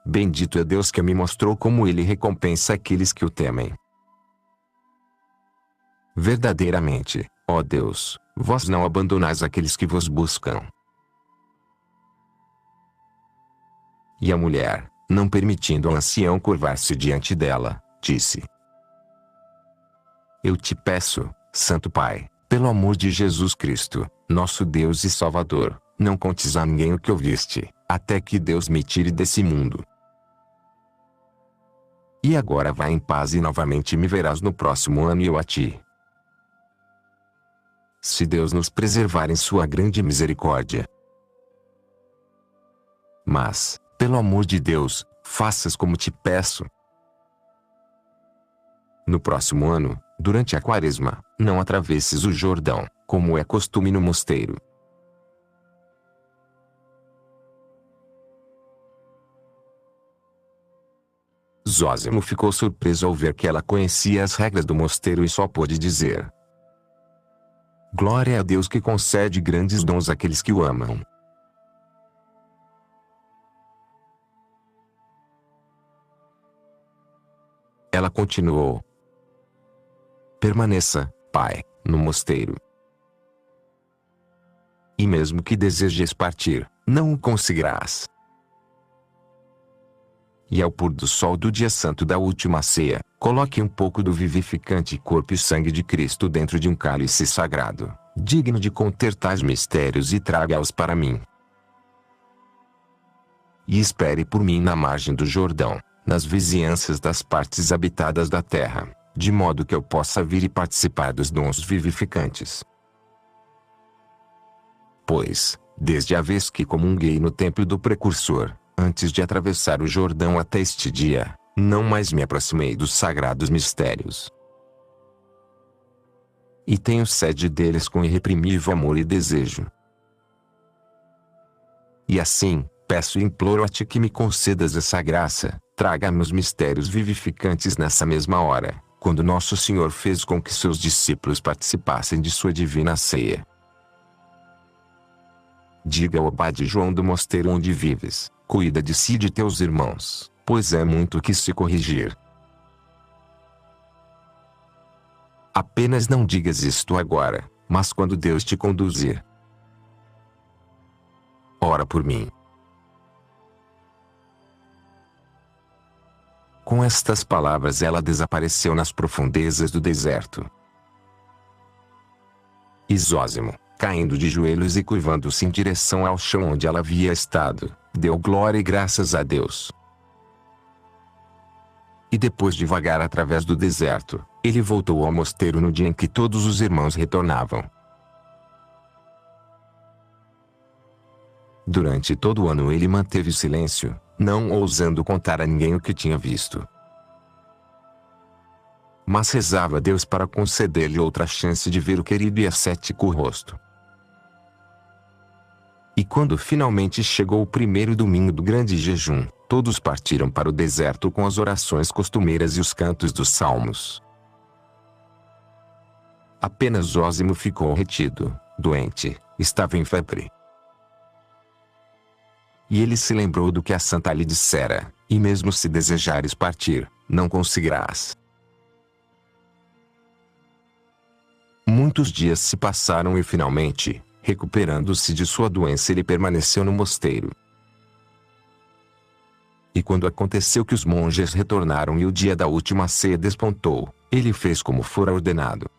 Bendito é Deus que me mostrou como ele recompensa aqueles que o temem. Verdadeiramente, ó Deus, vós não abandonais aqueles que vos buscam. E a mulher, não permitindo ao ancião curvar-se diante dela, disse: eu te peço, Santo Pai, pelo amor de Jesus Cristo, nosso Deus e Salvador, não contes a ninguém o que ouviste, até que Deus me tire desse mundo. E agora vai em paz e novamente me verás no próximo ano e eu a ti. Se Deus nos preservar em sua grande misericórdia. Mas, pelo amor de Deus, faças como te peço. No próximo ano, durante a quaresma, não atravesses o Jordão, como é costume no mosteiro. Zósimo ficou surpreso ao ver que ela conhecia as regras do mosteiro e só pôde dizer: glória a Deus que concede grandes dons àqueles que o amam. Ela continuou: permaneça, pai, no mosteiro. E mesmo que desejes partir, não o conseguirás. E ao pôr do sol do dia santo da última ceia, coloque um pouco do vivificante corpo e sangue de Cristo dentro de um cálice sagrado, digno de conter tais mistérios e traga-os para mim. E espere por mim na margem do Jordão, nas vizinhanças das partes habitadas da terra, de modo que eu possa vir e participar dos dons vivificantes. Pois, desde a vez que comunguei no templo do Precursor, antes de atravessar o Jordão até este dia, não mais me aproximei dos sagrados mistérios. E tenho sede deles com irreprimível amor e desejo. E assim, peço e imploro a ti que me concedas essa graça, traga-me os mistérios vivificantes nessa mesma hora, quando Nosso Senhor fez com que seus discípulos participassem de sua divina ceia. Diga ao abade João do mosteiro onde vives: cuida de si e de teus irmãos, pois é muito que se corrigir. Apenas não digas isto agora, mas quando Deus te conduzir. Ora por mim. Com estas palavras ela desapareceu nas profundezas do deserto. E Zósimo, caindo de joelhos e curvando-se em direção ao chão onde ela havia estado, deu glória e graças a Deus. E depois de vagar através do deserto, ele voltou ao mosteiro no dia em que todos os irmãos retornavam. Durante todo o ano ele manteve silêncio, não ousando contar a ninguém o que tinha visto. Mas rezava a Deus para conceder-lhe outra chance de ver o querido e ascético rosto. E quando finalmente chegou o primeiro domingo do grande jejum, todos partiram para o deserto com as orações costumeiras e os cantos dos salmos. Apenas Zósimo ficou retido, doente, estava em febre. E ele se lembrou do que a santa lhe dissera: e mesmo se desejares partir, não conseguirás. Muitos dias se passaram e finalmente, recuperando-se de sua doença, ele permaneceu no mosteiro. E quando aconteceu que os monges retornaram e o dia da última ceia despontou, ele fez como fora ordenado.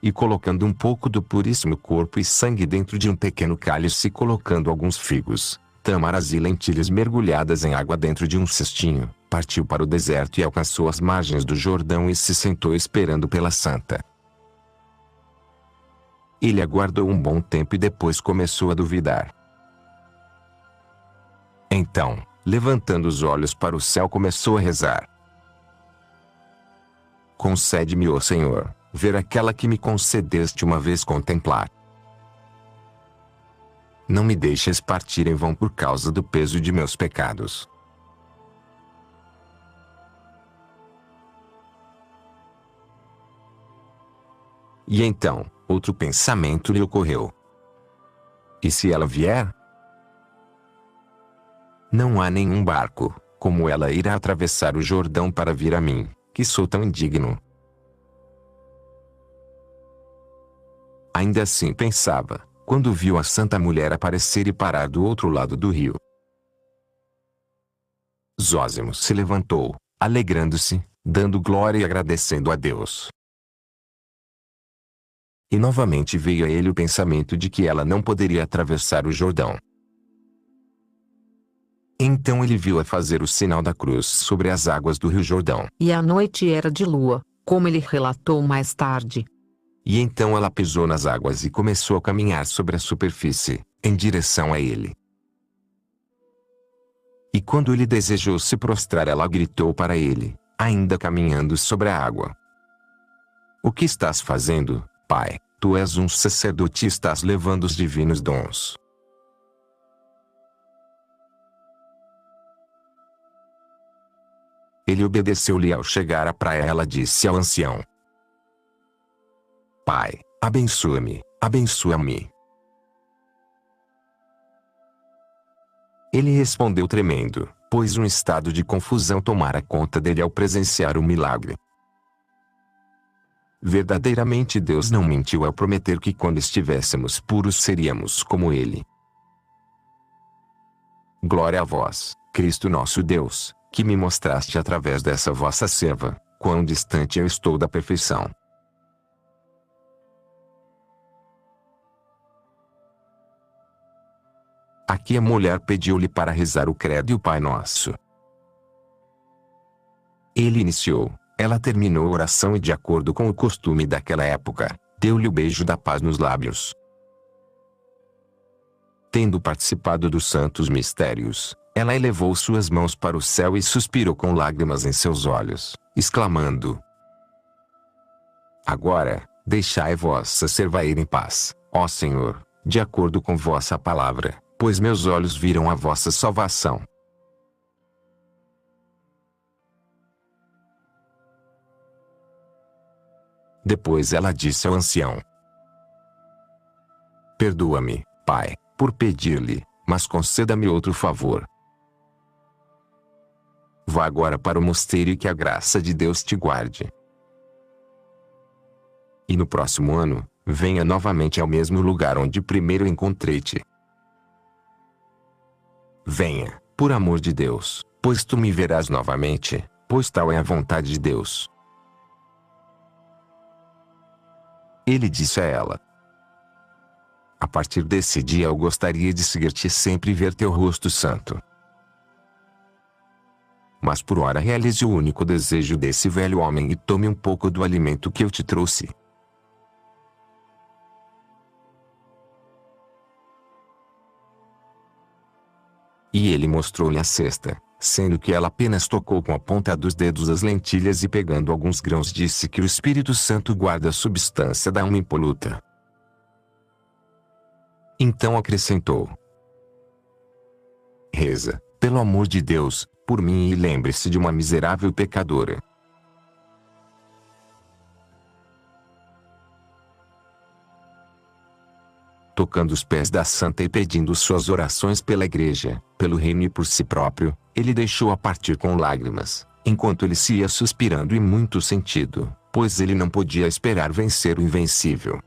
E colocando um pouco do puríssimo corpo e sangue dentro de um pequeno cálice e colocando alguns figos, tâmaras e lentilhas mergulhadas em água dentro de um cestinho, partiu para o deserto e alcançou as margens do Jordão e se sentou esperando pela santa. Ele aguardou um bom tempo e depois começou a duvidar. Então, levantando os olhos para o céu, começou a rezar: concede-me, ó Senhor, ver aquela que me concedeste uma vez contemplar. Não me deixes partir em vão por causa do peso de meus pecados. E então, outro pensamento lhe ocorreu: e se ela vier? Não há nenhum barco, como ela irá atravessar o Jordão para vir a mim, que sou tão indigno? Ainda assim pensava, quando viu a santa mulher aparecer e parar do outro lado do rio. Zósimo se levantou, alegrando-se, dando glória e agradecendo a Deus. E novamente veio a ele o pensamento de que ela não poderia atravessar o Jordão. Então ele viu-a fazer o sinal da cruz sobre as águas do Rio Jordão. E a noite era de lua, como ele relatou mais tarde. E então ela pisou nas águas e começou a caminhar sobre a superfície, em direção a ele. E quando ele desejou se prostrar, ela gritou para ele, ainda caminhando sobre a água: O que estás fazendo, Pai? Tu és um sacerdote e estás levando os divinos dons. Ele obedeceu-lhe e ao chegar à praia ela disse ao ancião: Pai, abençoa-me, abençoa-me. Ele respondeu tremendo, pois um estado de confusão tomara conta dele ao presenciar o milagre. Verdadeiramente Deus não mentiu ao prometer que quando estivéssemos puros seríamos como Ele. Glória a vós, Cristo nosso Deus, que me mostraste através dessa vossa serva, quão distante eu estou da perfeição. Aqui a mulher pediu-lhe para rezar o credo e o Pai Nosso. Ele iniciou, ela terminou a oração e, de acordo com o costume daquela época, deu-lhe o beijo da paz nos lábios. Tendo participado dos santos mistérios, ela elevou suas mãos para o céu e suspirou com lágrimas em seus olhos, exclamando: Agora, deixai vossa serva ir em paz, ó Senhor, de acordo com vossa palavra, pois meus olhos viram a vossa salvação. Depois ela disse ao ancião: Perdoa-me, Pai, por pedir-lhe, mas conceda-me outro favor. Vá agora para o mosteiro e que a graça de Deus te guarde. E no próximo ano, venha novamente ao mesmo lugar onde primeiro encontrei-te. Venha, por amor de Deus, pois tu me verás novamente, pois tal é a vontade de Deus. Ele disse a ela: A partir desse dia eu gostaria de seguir-te sempre e ver teu rosto santo. Mas por ora realize o único desejo desse velho homem e tome um pouco do alimento que eu te trouxe. E ele mostrou-lhe a cesta, sendo que ela apenas tocou com a ponta dos dedos as lentilhas e, pegando alguns grãos, disse que o Espírito Santo guarda a substância da alma impoluta. Então acrescentou: Reza, pelo amor de Deus, por mim e lembre-se de uma miserável pecadora. Tocando os pés da santa e pedindo suas orações pela igreja, pelo reino e por si próprio, ele deixou-a partir com lágrimas, enquanto ele se ia suspirando e muito sentido, pois ele não podia esperar vencer o invencível.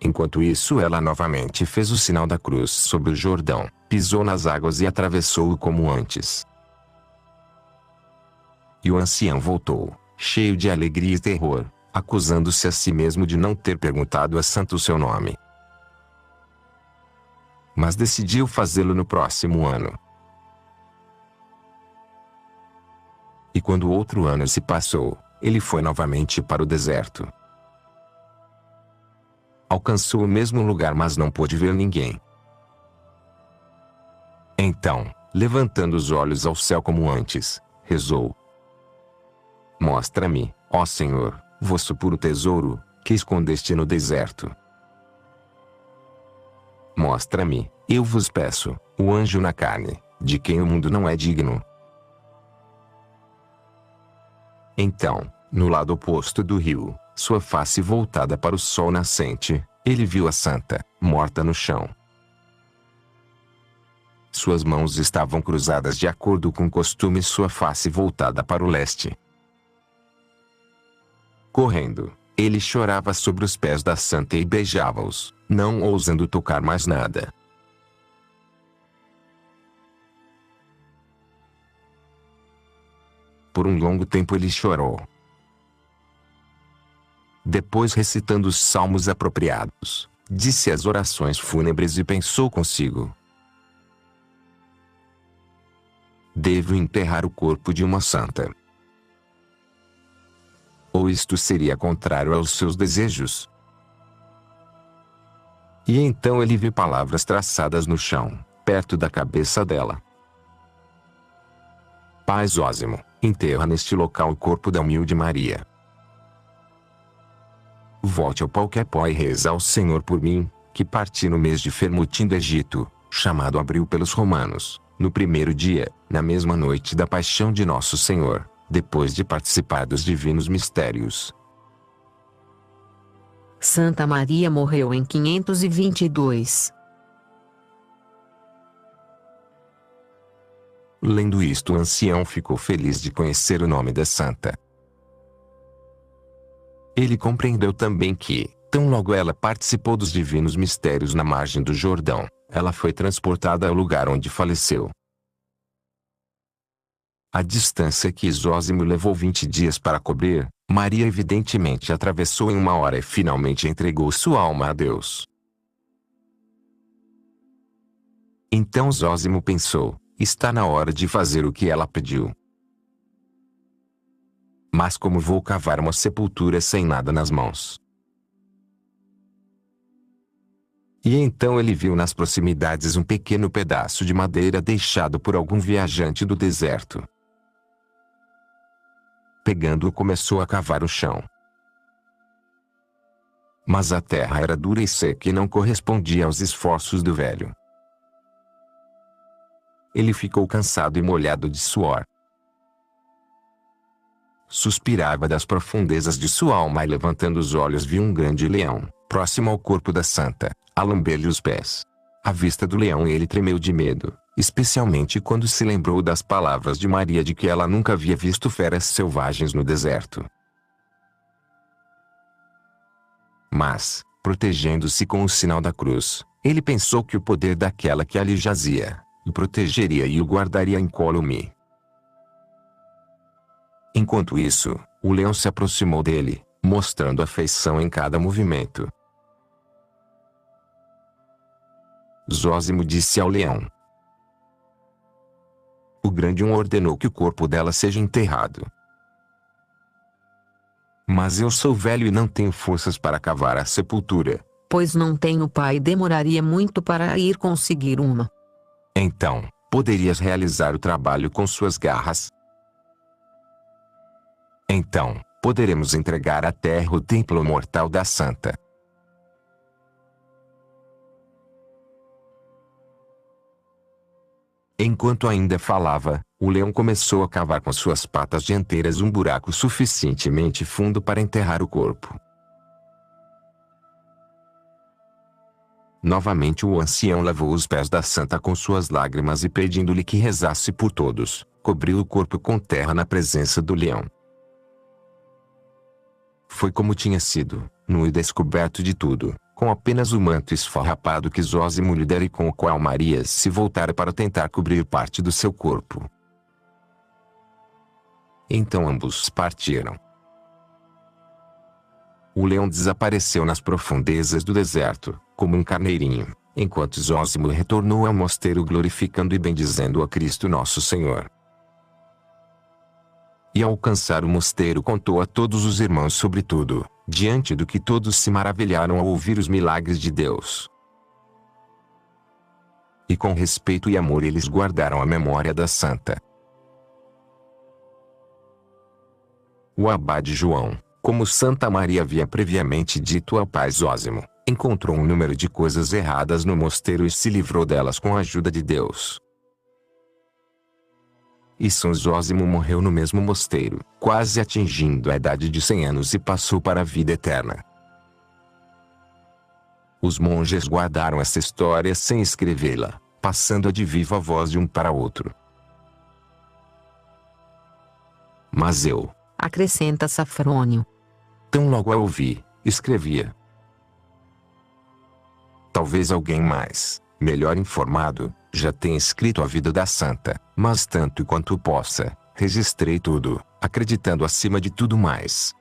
Enquanto isso, ela novamente fez o sinal da cruz sobre o Jordão, pisou nas águas e atravessou-o como antes. E o ancião voltou, cheio de alegria e terror, acusando-se a si mesmo de não ter perguntado a santa o seu nome. Mas decidiu fazê-lo no próximo ano. E quando outro ano se passou, ele foi novamente para o deserto. Alcançou o mesmo lugar, mas não pôde ver ninguém. Então, levantando os olhos ao céu como antes, rezou: Mostra-me, ó Senhor, vosso puro tesouro, que escondeste no deserto. Mostra-me, eu vos peço, o anjo na carne, de quem o mundo não é digno. Então, no lado oposto do rio, sua face voltada para o sol nascente, ele viu a santa, morta no chão. Suas mãos estavam cruzadas de acordo com o costume e sua face voltada para o leste. Correndo, ele chorava sobre os pés da santa e beijava-os, não ousando tocar mais nada. Por um longo tempo ele chorou. Depois, recitando os salmos apropriados, disse as orações fúnebres e pensou consigo: devo enterrar o corpo de uma santa. Ou isto seria contrário aos seus desejos? E então ele viu palavras traçadas no chão, perto da cabeça dela. Pai Zósimo, enterra neste local o corpo da humilde Maria. Volte ao Pauquepó e reza ao Senhor por mim, que parti no mês de Fermutim do Egito, chamado Abril pelos romanos, no primeiro dia, na mesma noite da paixão de Nosso Senhor, depois de participar dos divinos mistérios. Santa Maria morreu em 522. Lendo isto, o ancião ficou feliz de conhecer o nome da santa. Ele compreendeu também que, tão logo ela participou dos divinos mistérios na margem do Jordão, ela foi transportada ao lugar onde faleceu. A distância que Zósimo levou 20 dias para cobrir, Maria evidentemente atravessou em 1 hora e finalmente entregou sua alma a Deus. Então Zósimo pensou, está na hora de fazer o que ela pediu. Mas como vou cavar uma sepultura sem nada nas mãos? E então ele viu nas proximidades um pequeno pedaço de madeira deixado por algum viajante do deserto. Pegando-o, começou a cavar o chão. Mas a terra era dura e seca e não correspondia aos esforços do velho. Ele ficou cansado e molhado de suor. Suspirava das profundezas de sua alma e levantando os olhos viu um grande leão, próximo ao corpo da santa, a lamber-lhe os pés. À vista do leão ele tremeu de medo, especialmente quando se lembrou das palavras de Maria de que ela nunca havia visto feras selvagens no deserto. Mas, protegendo-se com o sinal da cruz, ele pensou que o poder daquela que ali jazia o protegeria e o guardaria incólume. Enquanto isso, o leão se aproximou dele, mostrando afeição em cada movimento. Zósimo disse ao leão. O grande um ordenou que o corpo dela seja enterrado. Mas eu sou velho e não tenho forças para cavar a sepultura. Pois não tenho pai e demoraria muito para ir conseguir uma. Então, poderias realizar o trabalho com suas garras? Então, poderemos entregar à terra o templo mortal da santa. Enquanto ainda falava, o leão começou a cavar com suas patas dianteiras um buraco suficientemente fundo para enterrar o corpo. Novamente o ancião lavou os pés da santa com suas lágrimas e pedindo-lhe que rezasse por todos, cobriu o corpo com terra na presença do leão. Foi como tinha sido, nu e descoberto de tudo, com apenas o manto esfarrapado que Zósimo lhe dera e com o qual Maria se voltara para tentar cobrir parte do seu corpo. Então ambos partiram. O leão desapareceu nas profundezas do deserto, como um carneirinho, enquanto Zósimo retornou ao mosteiro glorificando e bendizendo a Cristo Nosso Senhor. E ao alcançar o mosteiro contou a todos os irmãos sobre tudo, diante do que todos se maravilharam ao ouvir os milagres de Deus. E com respeito e amor eles guardaram a memória da santa. O abade João, como Santa Maria havia previamente dito ao pai Zósimo, encontrou um número de coisas erradas no mosteiro e se livrou delas com a ajuda de Deus. E São Zósimo morreu no mesmo mosteiro, quase atingindo a idade de 100 anos e passou para a vida eterna. Os monges guardaram essa história sem escrevê-la, passando-a de viva voz de um para outro. Mas eu, acrescenta Safrônio, tão logo a ouvi, escrevia. Talvez alguém mais, melhor informado, já tenha escrito a vida da santa, mas tanto quanto possa, registrei tudo, acreditando acima de tudo mais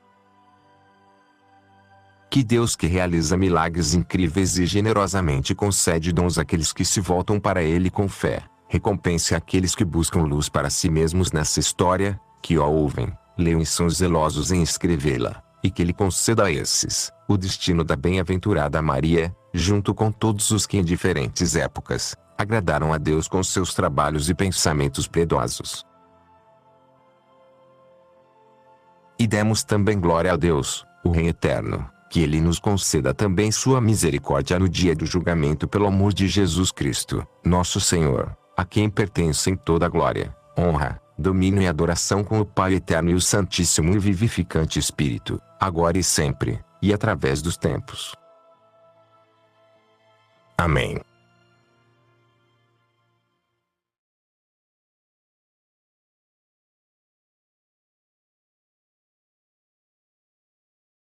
que Deus, que realiza milagres incríveis e generosamente concede dons àqueles que se voltam para Ele com fé, recompense aqueles que buscam luz para si mesmos nessa história, que a ouvem, leiam e são zelosos em escrevê-la, e que Ele conceda a esses, o destino da bem-aventurada Maria, junto com todos os que em diferentes épocas, agradaram a Deus com seus trabalhos e pensamentos piedosos. E demos também glória a Deus, o Rei Eterno, que Ele nos conceda também sua misericórdia no dia do julgamento pelo amor de Jesus Cristo, nosso Senhor, a quem pertencem toda a glória, honra, domínio e adoração com o Pai Eterno e o Santíssimo e Vivificante Espírito, agora e sempre, e através dos tempos. Amém.